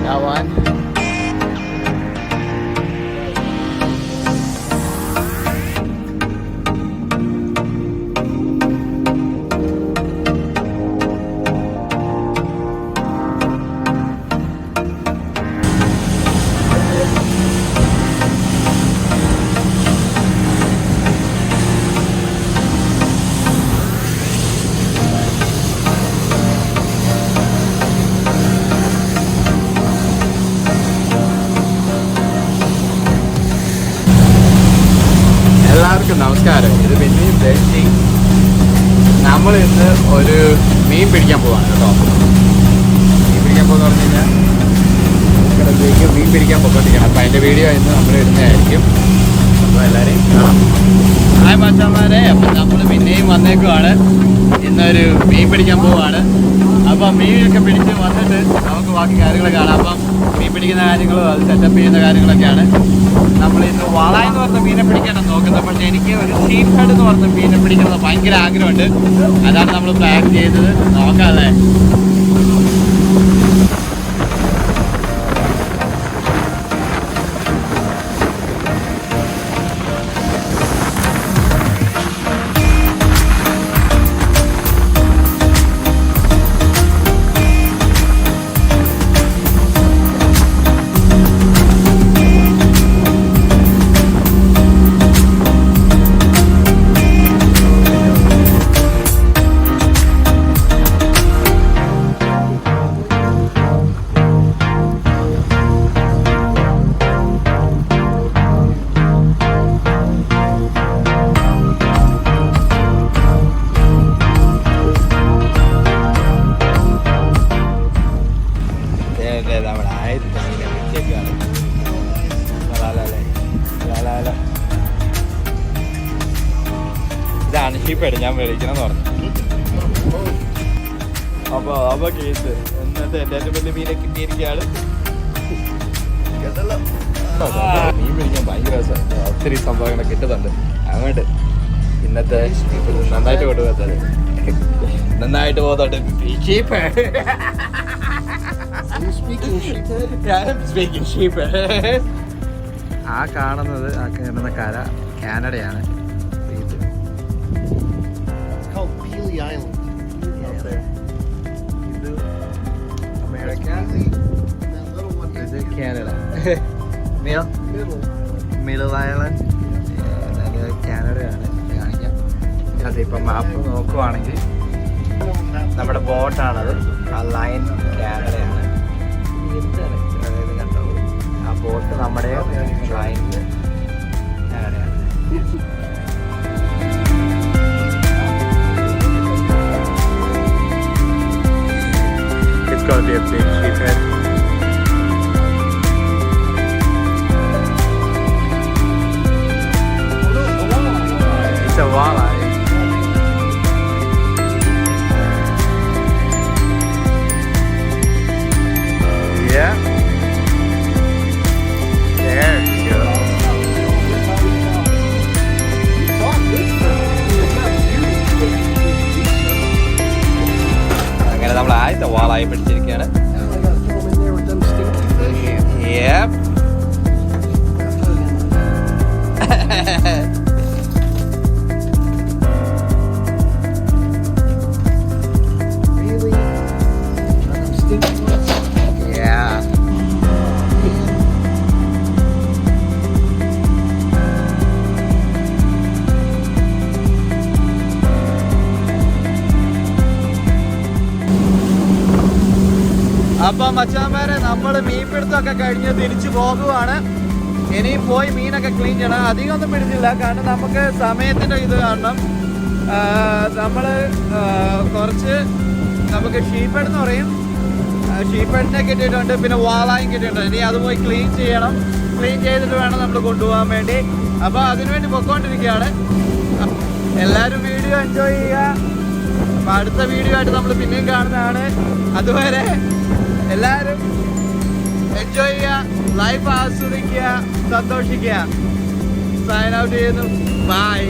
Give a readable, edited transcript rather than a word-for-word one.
That one. എല്ലാവർക്കും നമസ്കാരം. ഇത് പിന്നെയും ദേശി. നമ്മൾ ഇന്ന് ഒരു മീൻ പിടിക്കാൻ പോവാണ് കേട്ടോ. മീൻ പിടിക്കാൻ പോകുന്ന പറഞ്ഞു കഴിഞ്ഞാൽ ഇവിടത്തേക്ക് മീൻ പിടിക്കാൻ പോയിക്കൊണ്ടിരിക്കണം. അപ്പം അതിൻ്റെ വീഡിയോ ഇന്ന് നമ്മൾ ഇടുന്നതായിരിക്കും. അപ്പോൾ എല്ലാവരെയും കാണാം. ഹായ് മച്ചാന്മാരെ, അപ്പം നമ്മൾ പിന്നെയും വന്നേക്കുവാണ്. ഇന്നൊരു മീൻ പിടിക്കാൻ പോവാണ്. അപ്പം മീനൊക്കെ പിടിച്ച് വന്നിട്ട് നമുക്ക് ബാക്കി കാര്യങ്ങൾ കാണാം. അപ്പം മീൻ പിടിക്കുന്ന കാര്യങ്ങളും അത് സെറ്റപ്പ് ചെയ്യുന്ന കാര്യങ്ങളൊക്കെയാണ്. നമ്മൾ ഇന്ന് വള എന്ന് പറഞ്ഞ മീനെ പിടിക്കാനാണ് നോക്കുന്നത്. പക്ഷേ എനിക്ക് ഒരു ഷീപ്പ് ഹെഡ് എന്ന് പറഞ്ഞ മീനെ പിടിക്കുന്നത് ഭയങ്കര ആഗ്രഹമുണ്ട്. അതാണ് നമ്മൾ പ്ലാൻ ചെയ്തത്. നോക്കാല്ലേ. ഇതാണ് ഷീപ്പേട് ഞാൻ മേടിക്കണമെന്ന് പറഞ്ഞു. അപ്പോൾ കേസ് എന്നിട്ട് എൻ്റെ ഏറ്റവും വലിയ മീനെ കിട്ടിയിരിക്കുകയാണ്. മീൻ പിടിക്കാൻ ഭയങ്കര രസമാണ്. ഒത്തിരി സംഭവങ്ങളൊക്കെ കിട്ടുന്നുണ്ട്. അങ്ങോട്ട് ഇന്നത്തെ നന്നായിട്ട് കൊണ്ടുപോകത്തത് നന്നായിട്ട് പോകുന്നുണ്ട്. ആ കാണുന്നത് ആ കാണുന്ന കര കാനഡയാണ്. ഇത് അമേരിക്ക, ഇത് കാനഡ. Middle island കാനഡയാണ്. കാണിക്കാം. അതിപ്പം മാപ്പ് നോക്കുവാണെങ്കിൽ നമ്മുടെ ബോട്ടാണത്. ആ ലൈൻ കാനഡയാണ്. അതായത് കണ്ടോ, ആ ബോട്ട് നമ്മുടെ ലൈനിൽ കാനഡയാണ്. It's gonna be a big sheephead. It's a walleye. Yeah. There you go. അങ്ങനെ നമ്മൾ ആദ്യത്തെ വാളായി പിടിച്ചിരിക്കുകയാണ്. Yep. Yeah. അപ്പം മച്ചാന്മാരെ, നമ്മൾ മീൻ പിടുത്തമൊക്കെ കഴിഞ്ഞ് തിരിച്ചു പോകുവാണ്. ഇനിയും പോയി മീനൊക്കെ ക്ലീൻ ചെയ്യണം. അധികം ഒന്നും പിടിച്ചില്ല, കാരണം നമുക്ക് സമയത്തിൻ്റെ ഇത് കാണണം. നമ്മൾ കുറച്ച് നമുക്ക് ഷീപ്പേഡ് എന്ന് പറയും, ഷീപ്പേഡിനെ കിട്ടിയിട്ടുണ്ട്, പിന്നെ വാളായും കിട്ടിയിട്ടുണ്ട്. ഇനി അത് പോയി ക്ലീൻ ചെയ്യണം. ക്ലീൻ ചെയ്തിട്ട് വേണം നമ്മൾ കൊണ്ടുപോകാൻ വേണ്ടി. അപ്പോൾ അതിനുവേണ്ടി പൊയ്ക്കൊണ്ടിരിക്കുകയാണ്. എല്ലാവരും വീഡിയോ എൻജോയ് ചെയ്യുക. അപ്പോൾ അടുത്ത വീഡിയോ ആയിട്ട് നമ്മൾ പിന്നെയും കാണുന്നതാണ്. അതുവരെ എല്ലാവരും എൻജോയ് ചെയ്യുക, ലൈഫ് ആസ്വദിക്കുക, സന്തോഷിക്കുക. സൈൻ ഔട്ട് ചെയ്യുന്നു. ബൈ.